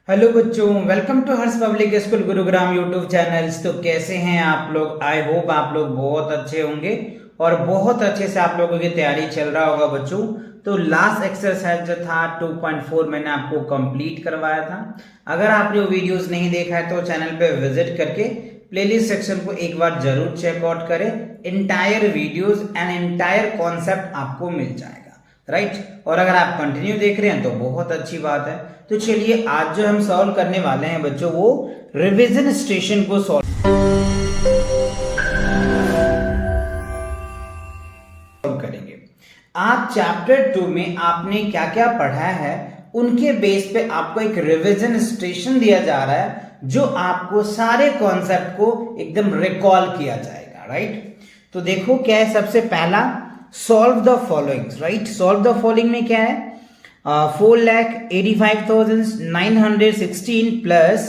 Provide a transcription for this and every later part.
Hello बच्चों, welcome to Harsh public school Gurugram YouTube channels. तो कैसे हैं आप लोग? आई होप आप लोग बहुत अच्छे होंगे और बहुत अच्छे से आप लोगों की तैयारी चल रहा होगा बच्चों। तो लास्ट एक्सरसाइज जो था 2.4 मैंने आपको कंप्लीट करवाया था। अगर आपने वो वीडियोस नहीं देखा है तो चैनल पे विजिट करके प्लेलिस्ट सेक्शन को एक बार जरूर चेकआउट करें। Entire videos and entire concept आपको मिल जाएगा, राइट। और अगर आप कंटिन्यू देख रहे हैं तो बहुत अच्छी बात है। तो चलिए आज जो हम सॉल्व करने वाले हैं बच्चों, वो रिवीजन स्टेशन को सॉल्व करेंगे। आज चैप्टर 2 में आपने क्या क्या पढ़ा है उनके बेस पे आपको एक रिवीजन स्टेशन दिया जा रहा है जो आपको सारे कॉन्सेप्ट को एकदम रिकॉल किया जाएगा, राइट। तो देखो क्या है, सबसे पहला solve the following, right. Solve the following में क्या है, 4,85,916 प्लस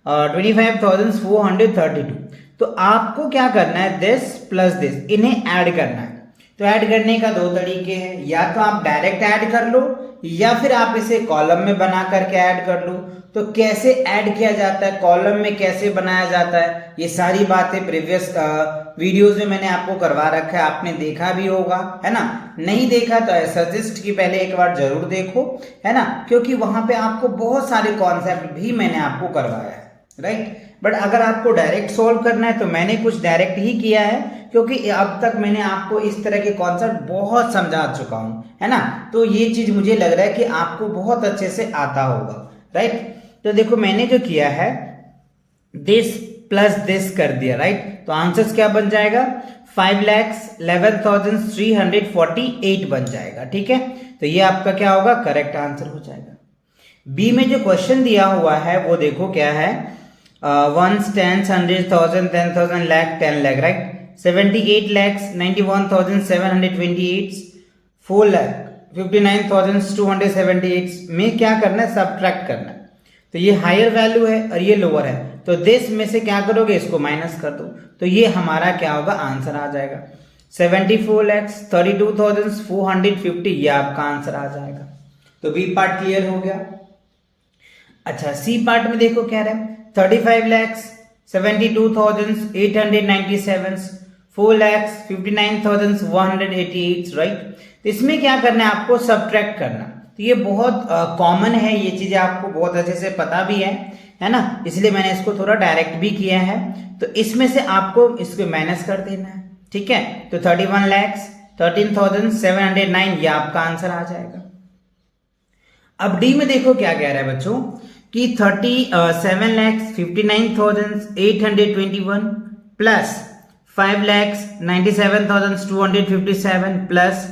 25,432। तो आपको क्या करना है, दिस प्लस दिस, इन्हें ऐड करना है। तो ऐड करने का दो तरीके हैं, या तो आप डायरेक्ट ऐड कर लो या फिर आप इसे कॉलम में बना करके ऐड कर लो। तो कैसे ऐड किया जाता है, कॉलम में कैसे बनाया जाता है, ये सारी बातें प्रीवियस वीडियोस में मैंने आपको करवा रखा है, आपने देखा भी होगा, है ना। नहीं देखा तो आई सजेस्ट कि पहले एक बार जरूर देखो, है ना, क्योंकि वहां पे आपको बहुत सारे कॉन्सेप्ट भी मैंने आपको करवाया है, राइट। बट अगर आपको डायरेक्ट सॉल्व करना है तो मैंने कुछ डायरेक्ट ही किया है, क्योंकि अब तक मैंने आपको इस तरह के कॉन्सेप्ट बहुत समझा चुका हूं, है ना। तो ये चीज मुझे लग रहा है कि आपको बहुत अच्छे से आता होगा, राइट। तो देखो मैंने जो किया है, दिस प्लस दिस कर दिया, राइट। तो आंसर क्या बन जाएगा, 5,11,348 बन जाएगा, ठीक है। तो ये आपका क्या होगा, करेक्ट आंसर हो जाएगा। बी में जो क्वेश्चन दिया हुआ है वो देखो क्या है, 1 10 100,000 10,000 lakh 10 lakh, right. 78 lakhs 91,728, 4 lakh 59,278 में क्या करना है, सब्ट्रैक्ट करना है। तो ये हायर वैल्यू है और ये लोअर है, तो दिस में से क्या करोगे, इसको माइनस कर दो। तो ये हमारा क्या होगा, आंसर आ जाएगा 74,32,450, ये आपका आंसर आ जाएगा। तो बी पार्ट क्लियर हो गया। अच्छा, सी पार्ट में देखो क्या रहा है, 35,72,897, 4,59,188, राइट। तो इसमें क्या करना है, आपको सब्ट्रैक्ट करना। तो ये बहुत कॉमन है, ये चीजें आपको बहुत अच्छे से पता भी है ना, इसलिए मैंने इसको थोड़ा डायरेक्ट भी किया है। तो इसमें से आपको इसको माइनस कर देना है, ठीक है। तो 31,13,709 ये आपका आंसर आ जाएगा। अब डी में देखो क्या कह रहा है बच्चों, कि 37,59,821 plus 5,97,257 plus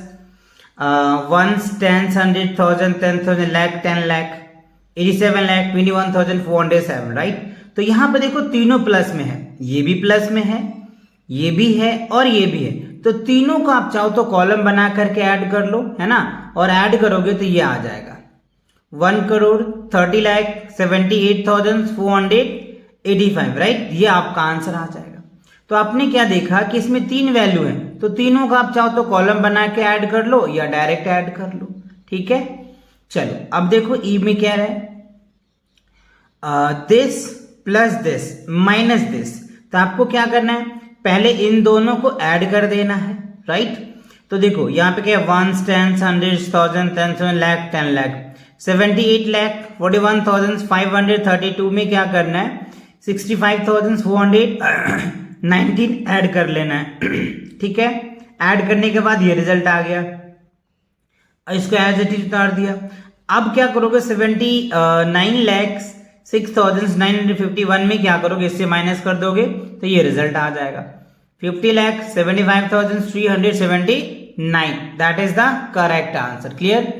1 10 100,000 10,000 lakh 10 lakh 87,21,407, right. तो यहां पर देखो तीनों प्लस में है, ये भी प्लस में है, ये भी है और ये भी है। तो तीनों को आप चाहो तो कॉलम बना करके ऐड कर लो, है ना, और ऐड करोगे तो ये आ जाएगा 1,30,78,485, राइट। ये आपका आंसर आ जाएगा। तो आपने क्या देखा कि इसमें तीन वैल्यू है, तो तीनों का आप चाहो तो कॉलम बना के ऐड कर लो या डायरेक्ट ऐड कर लो, ठीक है। चलो अब देखो ई में क्या है, this plus this minus this. तो आपको क्या करना है, पहले इन दोनों को ऐड कर देना है, राइट। तो देखो यहाँ पे क्या है, 1 10 100,000 10,000 lakh 10 lakh 78,41,532 में क्या करना है, 65,419 ऐड कर लेना है, ठीक है। ऐड करने के बाद ये रिजल्ट आ गया, इसको एज इट इज उतार दिया। अब क्या करोगे, 79,06,951 में क्या करोगे, इससे माइनस कर दोगे तो ये रिजल्ट आ जाएगा 50,75,379, that is the correct answer. Clear.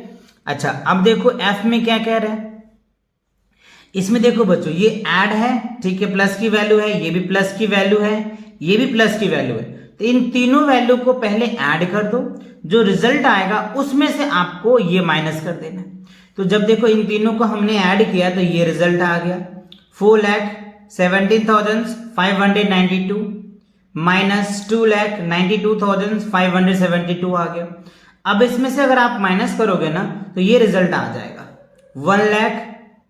अच्छा अब देखो एफ में क्या कह रहा है, इसमें देखो बच्चों ये ऐड है, ठीक है, प्लस की वैल्यू है, ये भी प्लस की वैल्यू है, ये भी प्लस की वैल्यू है। तो इन तीनों वैल्यू को पहले ऐड कर दो, जो रिजल्ट आएगा उसमें से आपको ये माइनस कर देना है। तो जब देखो इन तीनों को हमने ऐड किया तो ये रिजल्ट आ गया 4,17,592 माइनस 2,92,572 आ गया। अब इसमें से अगर आप माइनस करोगे ना तो ये रिजल्ट आ जाएगा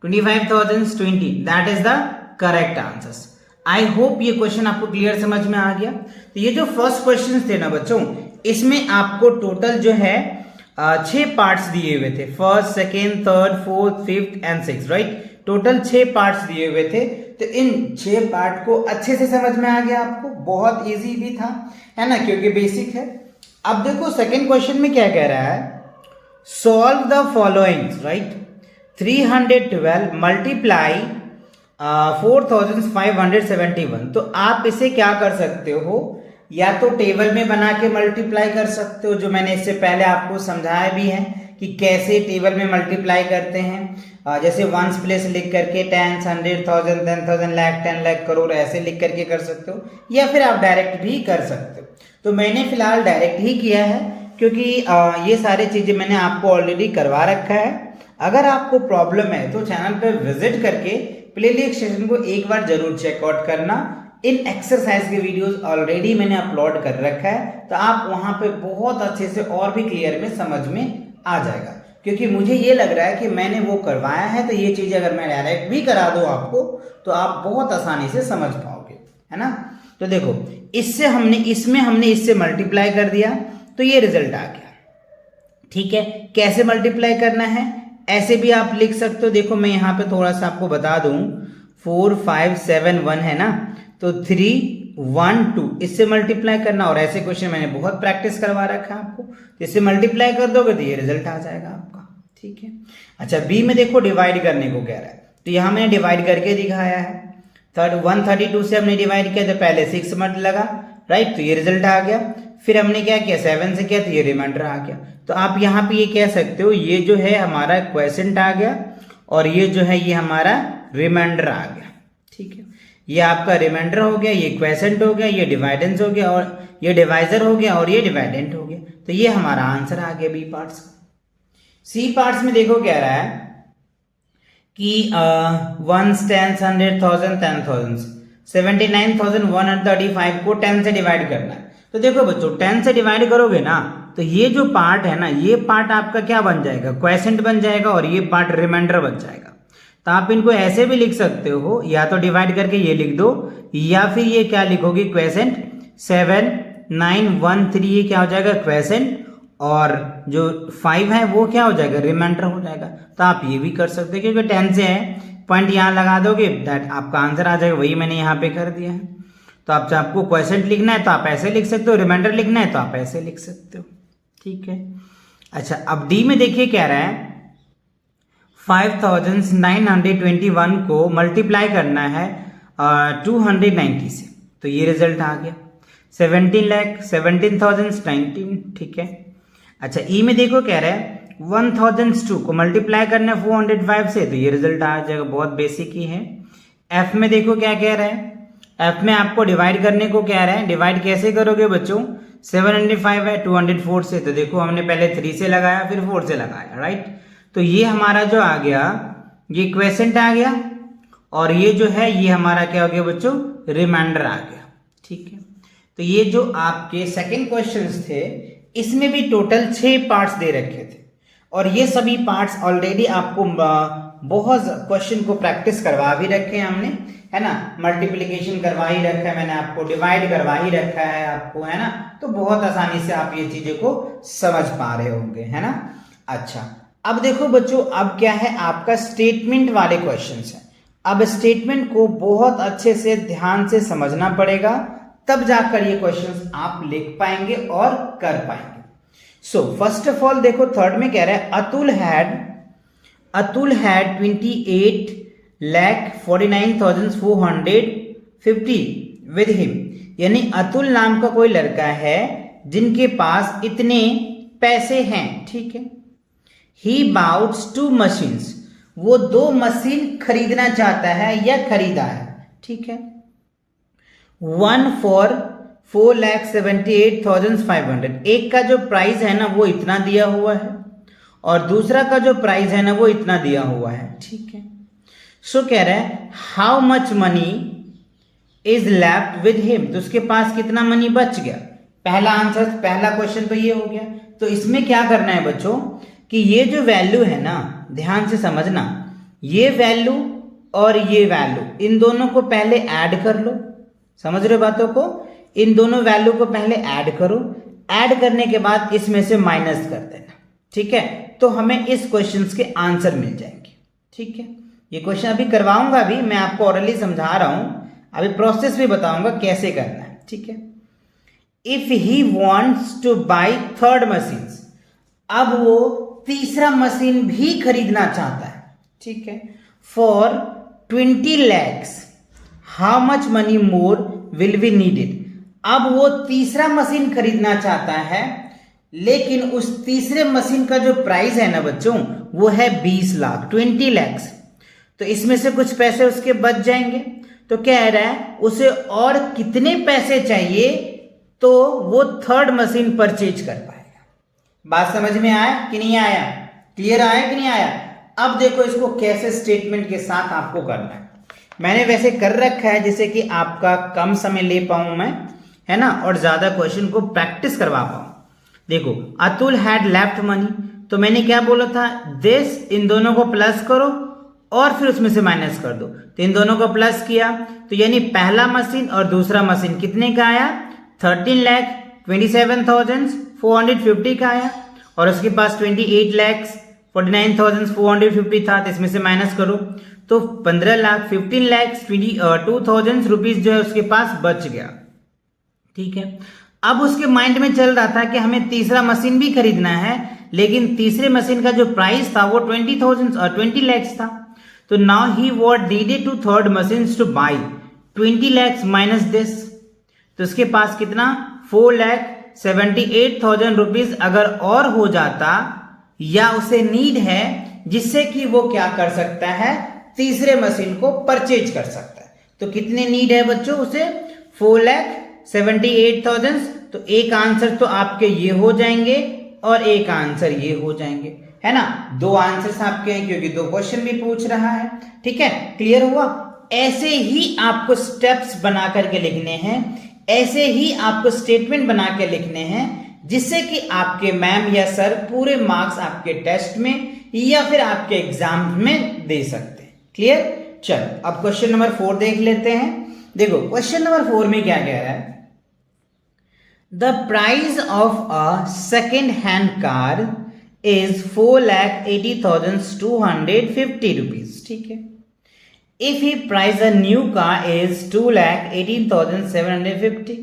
25,020, that is the correct answer. I hope ये क्वेश्चन आपको क्लियर समझ में आ गया। तो ये जो फर्स्ट क्वेश्चन थे ना बच्चों, इसमें आपको टोटल जो है 6 पार्ट्स दिए हुए थे, first, second, third, fourth, fifth and six, right. Total 6 parts दिए हुए थे। तो इन 6 पार्ट को अच्छे से समझ में आ गया आपको, बहुत इजी भी था, है ना, क्योंकि बेसिक है। अब देखो सेकेंड क्वेश्चन में क्या कह रहा है, solve the followings, right. 312 multiply 4571। तो आप इसे क्या कर सकते हो, या तो टेबल में बना के मल्टीप्लाई कर सकते हो, जो मैंने इससे पहले आपको समझाया भी है कि कैसे टेबल में मल्टीप्लाई करते हैं। जैसे वंस प्लेस लिख करके 10, 100, 1000, 10,000, लाख, 10 लाख, करोड़ ऐसे लिख करके कर सकते हो, या फिर आप डायरेक्ट भी कर सकते हो। तो मैंने फिलहाल डायरेक्ट ही किया है, क्योंकि ये सारी चीजें मैंने आपको ऑलरेडी करवा रखा है। अगर आपको प्रॉब्लम है तो चैनल पर विजिट करके प्लेलिस्ट सेशन को एक बार जरूर चेकआउट करना। इन एक्सरसाइज के वीडियोस ऑलरेडी मैंने अपलोड कर रखा है, तो आप वहां पे बहुत अच्छे से और भी क्लियर में समझ में आ जाएगा। क्योंकि मुझे ये लग रहा है कि मैंने वो करवाया है, तो ये चीजें अगर मैं डायरेक्ट भी करा दूं आपको, तो आप बहुत आसानी से समझ पाओगे, है ना। तो देखो, इसमें हमने इससे मल्टीप्लाई कर दिया, तो ये रिजल्ट आ गया। ठीक है, कैसे मल्टीप्लाई करना है ऐसे भी आप लिख सकते हो। देखो मैं यहाँ पे थोड़ा सा आपको बता दूं, 4, 5, 7, 1 है ना, तो 3, 1, 2 इससे मल्टीप्लाई करना। और ऐसे क्वेश्चन मैंने बहुत प्रैक्टिस करवा रखा है आपको, इससे मल्टीप्लाई कर दोगे तो ये रिजल्ट आ जाएगा आपका। ठीक है, अच्छा बी में देखो डिवाइड करने को कह रहा है, तो यहाँ मैंने डिवाइड करके दिखाया है। 132 से हमने डिवाइड किया, तो पहले 6 मत लगा, राइट, तो ये रिजल्ट आ गया। फिर हमने क्या किया, 7 से किया, तो ये रिमाइंडर आ गया। तो आप यहाँ पे ये कह सकते हो, ये जो है हमारा क्वेश्चन आ गया, और ये जो है ये हमारा रिमाइंडर आ गया। ठीक है, ये आपका रिमाइंडर हो गया, ये क्वेश्चन हो गया, ये डिवाइडेंस हो गया, और ये डिवाइजर हो गया, और ये डिवाइडेंट हो गया। तो ये हमारा आंसर आ गया बी पार्ट्स का। सी पार्ट्स में देखो कह रहा है कि 1, 10, 100, 1000, 10,000, 79,135 को 10 से डिवाइड करना है। तो देखो बच्चों, 10 से डिवाइड करोगे ना, तो ये जो पार्ट है ना, ये पार्ट आपका क्या बन जाएगा, क्वेश्चन बन जाएगा, और ये पार्ट रिमाइंडर बन जाएगा। तो आप इनको ऐसे भी लिख सकते हो, या तो डिवाइड करके ये लिख दो, या फिर ये क्या लिखोगे, क्वेश्चन 7, 9, 1, 3 ये क्या हो जाएगा, क्वेश्चन, और जो 5 है वो क्या हो जाएगा, रिमाइंडर हो जाएगा। तो आप ये भी कर सकते हो, क्योंकि 10 से है, पॉइंट यहाँ लगा दोगे, दैट आपका आंसर आ जाएगा। वही मैंने यहाँ पे कर दिया है। तो आपको क्वेश्चन लिखना है तो आप ऐसे लिख सकते हो, रिमाइंडर लिखना है तो आप ऐसे लिख सकते हो। ठीक है, अच्छा अब डी में देखिए कह रहा है 5,921 को मल्टीप्लाई करना है 290 से, तो ये रिजल्ट आ गया 17,17,019। ठीक है, अच्छा ई में देखो कह रहा है 1002 को मल्टीप्लाई करना है 405 से, तो ये रिजल्ट आ जाएगा, बहुत बेसिक ही है। एफ में देखो क्या कह रहा है, एफ में आपको डिवाइड करने को कह रहा है। डिवाइड कैसे करोगे बच्चों, 705 है 204 से, तो देखो हमने पहले 3 से लगाया, फिर 4 से लगाया, राइट। तो ये हमारा जो आ गया, ये क्वेश्चन आ गया, और ये जो है ये हमारा क्या हो गया बच्चों, रिमाइंडर आ गया। ठीक है, तो ये जो आपके सेकंड क्वेश्चंस थे, इसमें भी टोटल 6 पार्ट्स दे रखे थे, और ये सभी पार्ट्स ऑलरेडी आपको बहुत क्वेश्चन को प्रैक्टिस करवा भी रखे हैं हमने, है ना। मल्टीप्लिकेशन करवा ही रखा है मैंने आपको, डिवाइड करवा ही रखा है आपको, है ना। तो बहुत आसानी से आप ये चीजें को समझ पा रहे होंगे, है ना। अच्छा अब देखो बच्चों, अब क्या है आपका स्टेटमेंट वाले क्वेश्चंस हैं। अब स्टेटमेंट को बहुत अच्छे से ध्यान से समझना पड़ेगा, तब जाकर ये क्वेश्चंस आप लिख पाएंगे और कर पाएंगे। सो फर्स्ट ऑफ ऑल देखो, थर्ड में कह रहा है अतुल हैड 28,49,450 विद हिम, यानी अतुल नाम का कोई लड़का है जिनके पास इतने पैसे हैं। ठीक है, ही बाउट्स 2 मशीन्स, वो 2 मशीन खरीदना चाहता है या खरीदा है। ठीक है, 1 for 4,78,500, एक का जो प्राइस है ना वो इतना दिया हुआ है, और दूसरा का जो प्राइस है ना वो इतना दिया हुआ है। ठीक है, सो कह रहा है how much money is left with him, तो उसके पास कितना मनी बच गया। पहला आंसर, पहला क्वेश्चन तो ये हो गया। तो इसमें क्या करना है बच्चों कि ये जो वैल्यू है ना, ध्यान से समझना, ये वैल्यू और ये वैल्यू, इन दोनों को पहले ऐड कर लो। समझ रहे हो बातों को? इन दोनों वैल्यू को पहले ऐड करो, ऐड करने के बाद इसमें से माइनस कर देना। ठीक है, तो हमें इस क्वेश्चन के आंसर मिल जाएंगे। ठीक है, ये क्वेश्चन अभी करवाऊंगा, अभी मैं आपको ऑरली समझा रहा हूं, अभी प्रोसेस भी बताऊंगा कैसे करना है। ठीक है, if he wants two by third machine, अब वो तीसरा मशीन भी खरीदना चाहता है। ठीक है, for 20 lakhs, how much money more will be needed. अब वो तीसरा मशीन खरीदना चाहता है, लेकिन उस तीसरे मशीन का जो प्राइस है ना बच्चों, वो है 20 लाख, 20 lakhs। तो इसमें से कुछ पैसे उसके बच जाएंगे। तो कह रहा है उसे और कितने पैसे चाहिए तो वो थर्ड मशीन परचेज कर पाएगा। बात समझ में आया कि नहीं आया? क्लियर आया कि नहीं आया? अब देखो इसको कैसे स्टेटमेंट के साथ आपको करना है। मैंने वैसे कर रखा है जिससे कि आपका कम समय ले पाऊं मैं, है ना, और ज्यादा क्वेश्चन को प्रैक्टिस करवा पाऊं। देखो, अतुल हैड लेफ्ट मनी, तो मैंने क्या बोला था, दिस, इन दोनों को प्लस करो और फिर उसमें से माइनस कर दो। तो इन दोनों को प्लस किया, तो यानी पहला मशीन और दूसरा मशीन कितने का आया, 13,27,450 का आया, और उसके पास 28,49,450 था। तो इसमें से माइनस करो तो 15,15,22,000 रुपीज जो है उसके पास बच गया। ठीक है, अब उसके माइंड में चल रहा था कि हमें तीसरा मशीन भी खरीदना है, लेकिन तीसरे मशीन का जो प्राइस था वो 20 lakhs था। तो now he what needed to third machine to buy 20 lakhs minus this, तो उसके पास कितना, 4,78,000 रुपीज अगर और हो जाता, या उसे नीड है जिससे कि वो क्या कर सकता है, तीसरे मशीन को परचेज कर सकता है। तो कितने नीड है बच्चों उसे, 4,78,000। तो एक आंसर तो आपके ये हो जाएंगे और एक आंसर ये हो जाएंगे, है ना। दो आंसर्स आपके हैं क्योंकि दो क्वेश्चन भी पूछ रहा है। ठीक है, क्लियर हुआ? ऐसे ही आपको स्टेप्स बना करके लिखने हैं, ऐसे ही आपको स्टेटमेंट बना के लिखने हैं, जिससे कि आपके मैम या सर पूरे मार्क्स आपके टेस्ट में या फिर आपके एग्जाम में दे सकते हैं। क्लियर? चलो अब क्वेश्चन नंबर 4 देख लेते हैं। देखो क्वेश्चन नंबर 4 में क्या कह रहा है, the price of a second hand car is 4,80,250 rupees. ठीक है, if he price a new car is 2,18,750,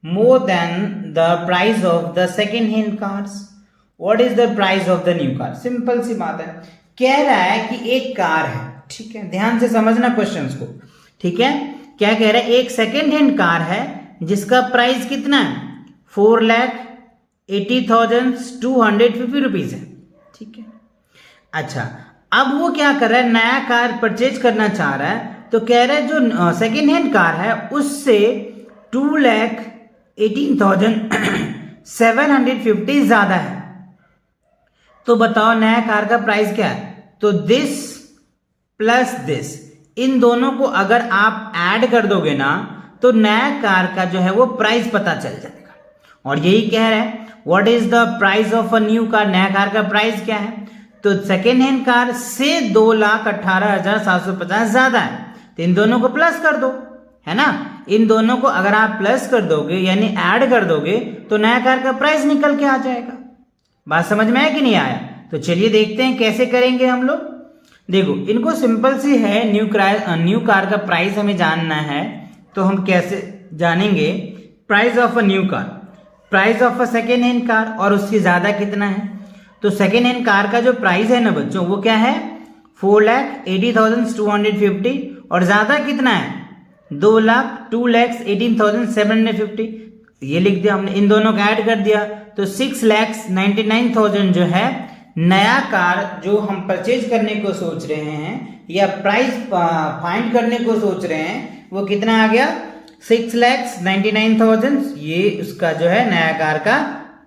more than the price of the second hand cars, what is the price of the new car? Simple सी बात है, कह रहा है कि एक कार है। ठीक है, ध्यान से समझना क्वेश्चंस को। ठीक है, क्या कह रहा है, एक सेकेंड हैंड कार है जिसका प्राइस कितना है, 4,80,250 रुपीज है। ठीक है, अच्छा अब वो क्या कर रहा है, नया कार परचेज करना चाह रहा है, तो कह रहा है जो सेकेंड हैंड कार है उससे 2,18,750 ज्यादा है। तो बताओ नया कार का प्राइस क्या है, तो दिस प्लस दिस, इन दोनों को अगर आप ऐड कर दोगे ना तो नया कार का जो है वो प्राइस पता चल जाएगा। और यही कह रहा है what is the price of a new car, नया कार का प्राइस क्या है, तो सेकेंड हैंड कार से 2,18,750 ज्यादा है। तो इन दोनों को प्लस कर दो, है ना। इन दोनों को अगर आप प्लस कर दोगे यानी ऐड कर दोगे तो नया कार का प्राइस निकल के आ जाएगा। बात समझ में आया कि नहीं आया? तो चलिए देखते हैं कैसे करेंगे हम लोग। देखो इनको सिंपल सी है, न्यू कार का प्राइस हमें जानना है, तो हम कैसे जानेंगे, price of a new car, price of a second hand car, और उससे ज्यादा कितना है। तो सेकेंड हैंड कार का जो प्राइस है ना बच्चों वो क्या है, 4,80,250, और ज्यादा कितना है, 2,18,750। ये लिख दिया हमने, इन दोनों का ऐड कर दिया तो 6,99,000 जो है नया कार जो हम परचेज करने को सोच रहे हैं या प्राइस फाइंड करने को सोच रहे हैं, वो कितना आ गया, 6,99,000। ये उसका जो है नया कार का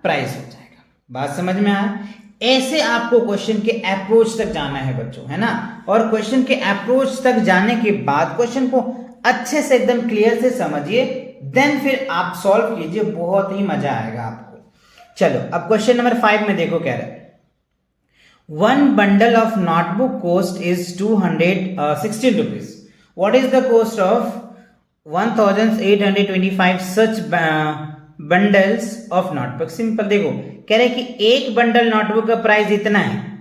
प्राइस हो जाएगा। बात समझ में आया? ऐसे आपको क्वेश्चन के अप्रोच तक जाना है बच्चों, है ना। और क्वेश्चन के अप्रोच तक जाने के बाद क्वेश्चन को अच्छे से एकदम क्लियर से समझिए, देन फिर आप सॉल्व कीजिए, बहुत ही मजा आएगा आपको। चलो अब क्वेश्चन नंबर 5 में देखो, कह रहा है one bundle of notebook cost is 216 rupees. What is the cost of 1825 such bundles of notebook? Simple देखो, कह रहे कि एक बंडल नोटबुक का प्राइस इतना है,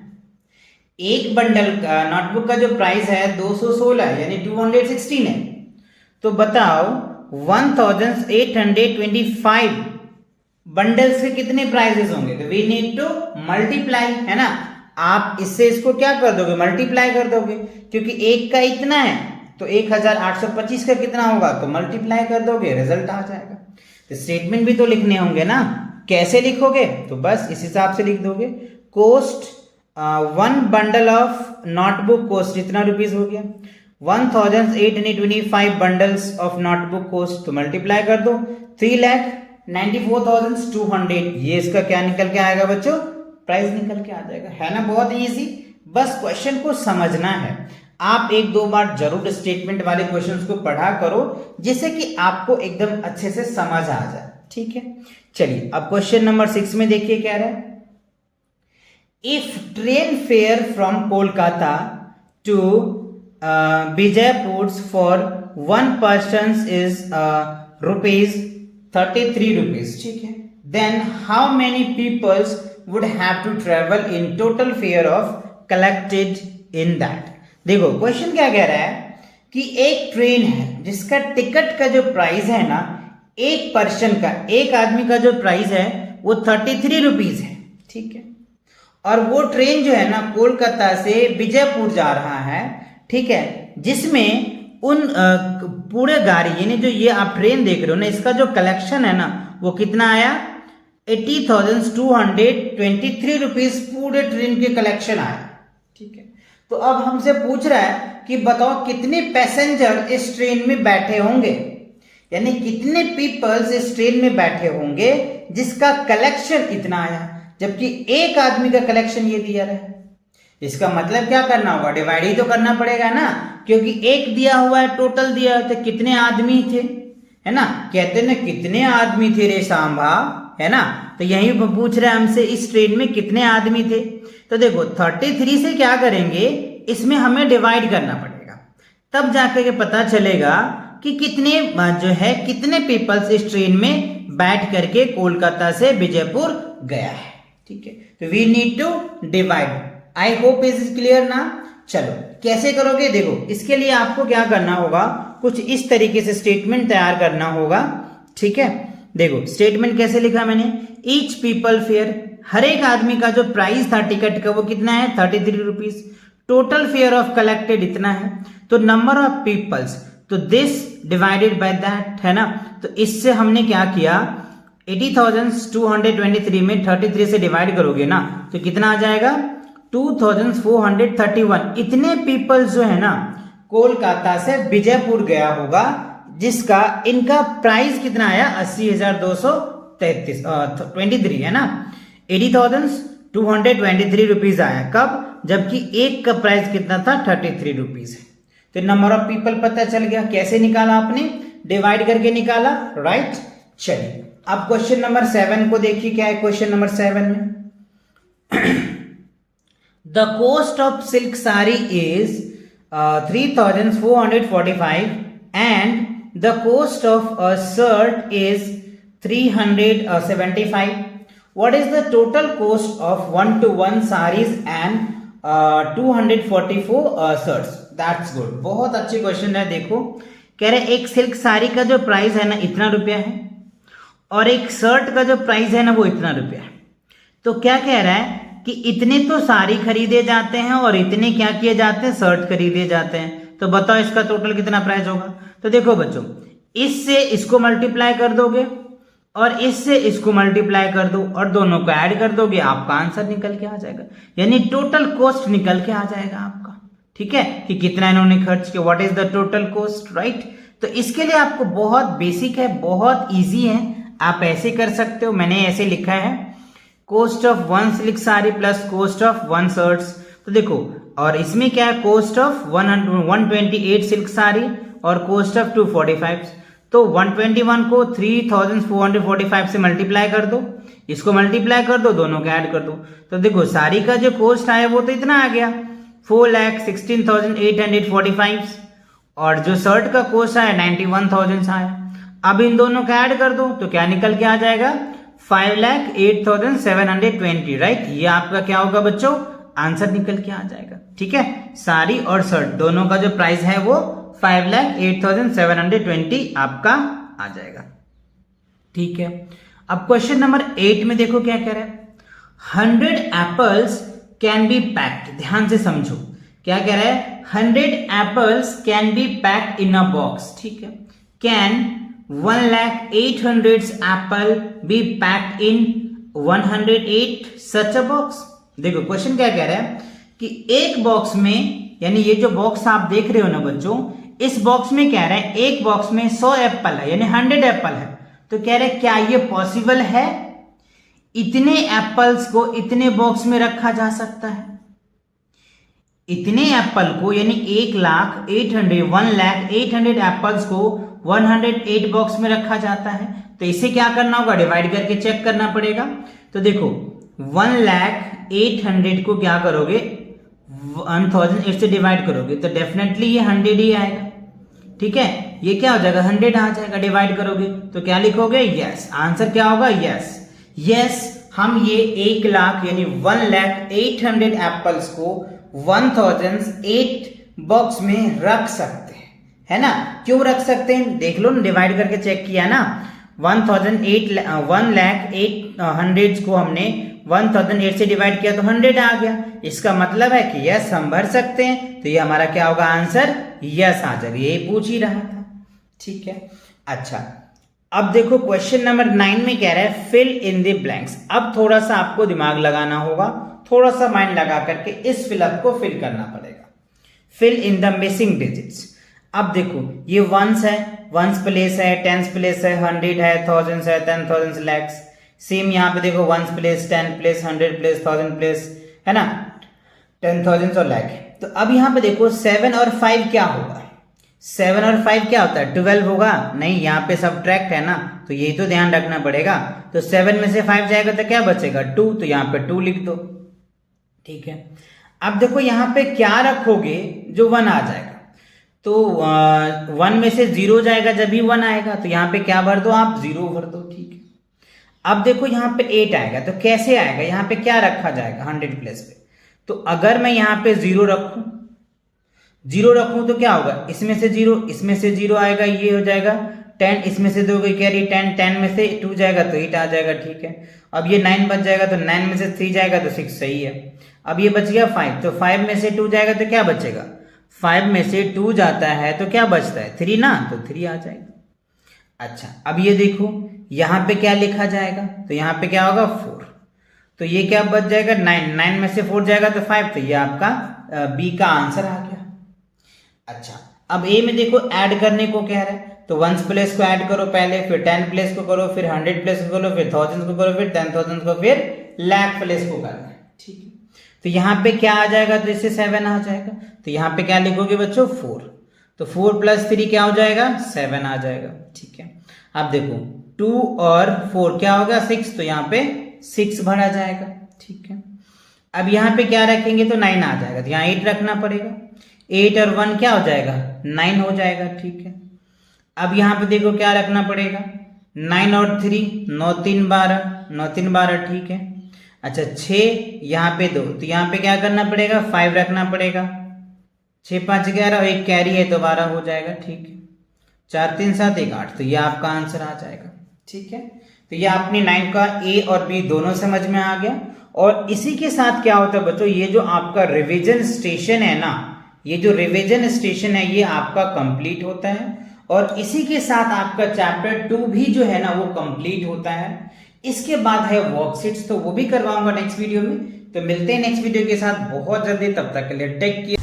एक बंडल नोटबुक का जो प्राइस है 216 यानी 216 है। तो बताओ 1825 बंडल्स के कितने प्राइसेस होंगे? तो वी नीड टू मल्टीप्लाई, है ना। आप इससे इसको क्या कर दोगे? मल्टीप्लाई कर दोगे, क्योंकि एक का इतना है तो 1825 का कितना होगा? तो मल्टीप्लाई कर दोगे, रिजल्ट आ जाएगा। तो स्टेटमेंट भी तो लिखने होंगे ना, कैसे लिखोगे? तो बस इस हिसाब से लिख दोगे। Cost one bundle of notebook cost इतना रुपीज हो गया, 1825 बंडल्स ऑफ नोटबुक कोस्ट, तो मल्टीप्लाई कर दो 3,94,200। ये इसका क्या निकल के आएगा बच्चों? प्राइस निकल के आ जाएगा, है ना। बहुत इजी, बस क्वेश्चन को समझना है। आप एक दो बार जरूर स्टेटमेंट वाले क्वेश्चंस को पढ़ा करो, जिससे कि आपको एकदम अच्छे से समझ आ जाए, ठीक है। चलिए अब क्वेश्चन नंबर 6 में देखिए क्या रहा है। If train fare from Kolkata to Bijapur for one person is ₹33, ठीक है। Then how many people would have to travel in total fare of collected in that? देखो क्वेश्चन क्या कह रहा है कि एक ट्रेन है जिसका टिकट का जो प्राइस है ना, एक पर्सन का, एक आदमी का जो प्राइस है वो 33 रुपीज है, ठीक है। और वो ट्रेन जो है ना कोलकाता से बीजापुर जा रहा है, ठीक है, जिसमें उन पूरे गाड़ी यानी जो ये आप ट्रेन देख रहे हो ना, इसका जो कलेक्शन है ना वो कितना आया? 80,223 रुपीज पूरे ट्रेन के कलेक्शन आया, ठीक है। तो अब हमसे पूछ रहा है कि बताओ कितने पैसेंजर इस ट्रेन में बैठे होंगे, यानी कितने पीपल्स इस ट्रेन में बैठे होंगे जिसका कलेक्शन इतना आया, जबकि एक आदमी का कलेक्शन ये दिया रहा है। इसका मतलब क्या करना होगा? डिवाइड ही तो करना पड़ेगा ना, क्योंकि एक दिया हुआ है, टोटल दिया है, तो कितने आदमी थे, है ना। कहते ना कितने आदमी थे रे सांभा, है ना। तो यही पूछ रहे हैं हमसे इस ट्रेन में कितने आदमी थे। तो देखो 33 से क्या करेंगे, इसमें हमें डिवाइड करना पड़ेगा, तब जाकर के पता चलेगा कि कितने जो है कितने पीपल्स इस ट्रेन में बैठ करके कोलकाता से बीजापुर गया है, ठीक है। तो we need to divide. I hope is clear ना। चलो कैसे करोगे? देखो इसके लिए आपको क्या करना होगा, कुछ इस तरीके से स्टेटमेंट तैयार करना होगा, ठीक है। देखो स्टेटमेंट कैसे लिखा मैंने, ईच पीपल फेयर, हर एक आदमी का जो प्राइस था टिकट का वो कितना है? 33 rupees. Total fair of collected इतना है, तो नंबर ऑफ पीपल्स, तो दिस डिवाइडेड बाय दैट, है ना। तो इससे हमने क्या किया, 80,223 में 33 से डिवाइड करोगे ना तो कितना आ जाएगा? 2,431। इतने पीपल जो है ना कोलकाता से बीजापुर गया होगा, जिसका इनका प्राइस कितना आया? 80,223 है ना। 80,223 रुपीज आया, कब? जबकि एक का प्राइस कितना था? 33 रुपीज है। तो नंबर ऑफ पीपल पता चल गया। कैसे निकाला आपने? डिवाइड करके निकाला, राइट। चलिए अब क्वेश्चन नंबर 7 को देखिए क्या है। क्वेश्चन नंबर 7 में the cost of silk sari is 3,445 and the cost of a shirt is 375. What is the total cost of 1-to-1 sarees and 244 shirts? That's good. बहुत अच्छी क्वेश्चन है। देखो कह रहे एक सिल्क साड़ी का जो प्राइस है ना इतना रुपया है, और एक शर्ट का जो प्राइस है ना वो इतना रुपया है। तो क्या कह रहा है कि इतने तो साड़ी खरीदे जाते हैं और इतने क्या किए जाते हैं? शर्ट खरीदे जाते हैं। तो बताओ इसका टोटल कितना प्राइस होगा? तो देखो बच्चों, इससे इसको मल्टीप्लाई कर दोगे और इससे इसको मल्टीप्लाई कर दो और दोनों को ऐड कर दोगे, आपका आंसर निकल के आ जाएगा, यानी टोटल कॉस्ट निकल के आ जाएगा आपका, ठीक है, कि कितना इन्होंने खर्च किया, what is the total cost, right. तो इसके लिए आपको बहुत बेसिक है, बहुत इजी है, आप ऐसे कर सकते हो। मैंने ऐसे लिखा है, cost of 1 silk sari plus cost of 1 shirts. तो देखो, और इसमें क्या है, कॉस्ट ऑफ 128 सिल्क साड़ी और कॉस्ट ऑफ 245। तो 121 को 3445 से मल्टीप्लाई कर दो, इसको मल्टीप्लाई कर दो, दोनों को ऐड कर दो। तो देखो साड़ी का जो कॉस्ट आया वो तो इतना आ गया 4,16,845 और जो शर्ट का कॉस्ट आया 91,000 आया। अब इन दोनों का ऐड कर दो तो क्या निकल के आ जाएगा 5,08,720, राइट। ये आपका क्या होगा बच्चों, आंसर निकल के आ जाएगा। ठीक है, साड़ी और शर्ट दोनों का जो प्राइस है वो 5,08,720 आपका आ जाएगा। ठीक है, अब क्वेश्चन नंबर 8 में देखो क्या कह रहा है, 100 एप्पल्स कैन बी पैक्ड। ध्यान से समझो क्या कह रहा है, 100 apples can be packed in a box. ठीक है, can 1,08,000 apple be packed in 108 such a box. देखो क्वेश्चन क्या कह रहा है कि एक बॉक्स में, यानी ये जो बॉक्स आप देख रहे हो ना बच्चों, इस बॉक्स में कह रहा है एक बॉक्स में 100 एप्पल है, यानी 100 एप्पल है। तो कह रहे क्या ये पॉसिबल है, इतने एप्पल्स को इतने बॉक्स में रखा जा सकता है? इतने एप्पल को यानी 1,08,000 एप्पल्स को 108 बॉक्स में रखा जाता है। तो इसे क्या करना होगा, डिवाइड करके चेक करना पड़ेगा। तो देखो 1,08,000 को क्या करोगे, 1,008 से डिवाइड करोगे तो डेफिनेटली ये 100 ही आएगा। ठीक है, ये क्या हो जाएगा 100 आ जाएगा, डिवाइड करोगे तो क्या लिखोगे, यस। आंसर क्या होगा, यस। यस, हम ये 1 लाख यानी 1,08,000 एप्पल्स को 1,008 बॉक्स में रख सकते हैं, है ना। क्यों रख सकते हैं, देख लो ना, डिवाइड करके चेक किया ना। 1,08,000 को हमने 1,008 से डिवाइड किया तो 100 आ गया। इसका मतलब है कि यस हम भर सकते हैं। तो ये हमारा क्या होगा, आंसर यस आ जाएगा। ये पूछ ही रहा था। ठीक है, अच्छा अब देखो क्वेश्चन नंबर 9 में कह रहा है फिल इन द ब्लैंक्स। अब थोड़ा सा आपको दिमाग लगाना होगा, थोड़ा सा माइंड लगा करके इस फिलअप को फिल करना पड़ेगा। Fill in the missing digits. अब देखो ये वंस है, वंस प्लेस है, टेंस प्लेस है, 100 है, थाउजेंड्स है, 10,000 लैक्स। सेम यहाँ पे देखो ones place, 10 place, 100 place, 1000 place, है ना, 10,000 और लैख। तो अब यहाँ पे देखो 7 और 5 क्या होगा, 7 और 5 क्या होता है, 12 होगा। नहीं, यहाँ पे सब्ट्रैक्ट है ना, तो यही तो ध्यान रखना पड़ेगा। तो 7 में से 5 जाएगा तो क्या बचेगा 2, तो यहाँ पे 2 लिख दो। ठीक है, अब देखो यहाँ पे क्या रखोगे जो 1 आ जाएगा। तो 1 में से 0 जाएगा जब भी 1 आएगा, तो यहाँ पे क्या भर दो आप, 0 भर दो। ठीक है, अब देखो यहाँ पे 8 आएगा, तो कैसे आएगा, यहाँ पे क्या रखा जाएगा 100 प्लेस पे। तो अगर मैं यहाँ पे 0 रखूं तो क्या होगा, इसमें से 0, इसमें से 0 आएगा, ये हो जाएगा 10, इसमें से 2 गई कैरी 10, 10 में से 2 जाएगा तो 8 आ जाएगा। ठीक है, अब ये 9 बच जाएगा, तो 9 में से 3 जाएगा तो 6, सही है। अब ये बच गया 5, तो 5 में से 2 जाएगा तो क्या बचेगा, 5 में से 2 जाता है तो क्या बचता है 3 ना, तो 3 आ जाएगा। अच्छा, अब ये देखो यहाँ पे क्या लिखा जाएगा, तो यहाँ पे क्या होगा 4, तो ये क्या बच जाएगा 9, 9 में से 4 जाएगा तो 5, तो ये आपका बी का आंसर आ गया। अच्छा, अब ए में देखो ऐड करने को कह रहा है, तो 1 प्लेस को ऐड करो पहले, फिर 10 प्लेस को करो, फिर 100 प्लेस को करो, फिर 1000 को करो, फिर 10,000 को, फिर लाख प्लेस को करना है। ठीक है, तो यहाँ पे क्या आ जाएगा, तो इससे 7 आ जाएगा। तो यहाँ पे क्या लिखोगे बच्चों 4, तो 4 + 3 क्या हो जाएगा 7 आ जाएगा। ठीक है, अब देखो 2 और 4 क्या होगा 6, तो यहाँ पे 6 भरा जाएगा। ठीक है, अब यहाँ पे क्या रखेंगे तो 9 आ जाएगा, तो यहाँ 8 रखना पड़ेगा। 8 और 1 क्या हो जाएगा 9 हो जाएगा। ठीक है, अब यहाँ पे देखो क्या रखना पड़ेगा, 9 और 3, 9 3 12, 9 3 12। ठीक है, अच्छा 6 यहाँ पे 2, तो यहाँ पे क्या करना पड़ेगा 5 रखना पड़ेगा। 6 5 11, एक कैरी है तो 12 हो जाएगा। ठीक है, 4 3 7 1 8, तो ये आपका आंसर आ जाएगा। ठीक है, तो ये आपने 9 का ए और बी दोनों समझ में आ गया। और इसी के साथ क्या होता है बच्चों, ये जो आपका रिवीजन स्टेशन है ना, ये जो रिवीजन स्टेशन है ये आपका कंप्लीट होता है। और इसी के साथ आपका चैप्टर 2 भी जो है ना वो कंप्लीट होता है। इसके बाद है वर्कशीट्स, तो वो भी करवाऊंगा नेक्स्ट वीडियो में। तो मिलते हैं नेक्स्ट वीडियो के साथ बहुत जल्दी, तब तक के लिए टेक केयर।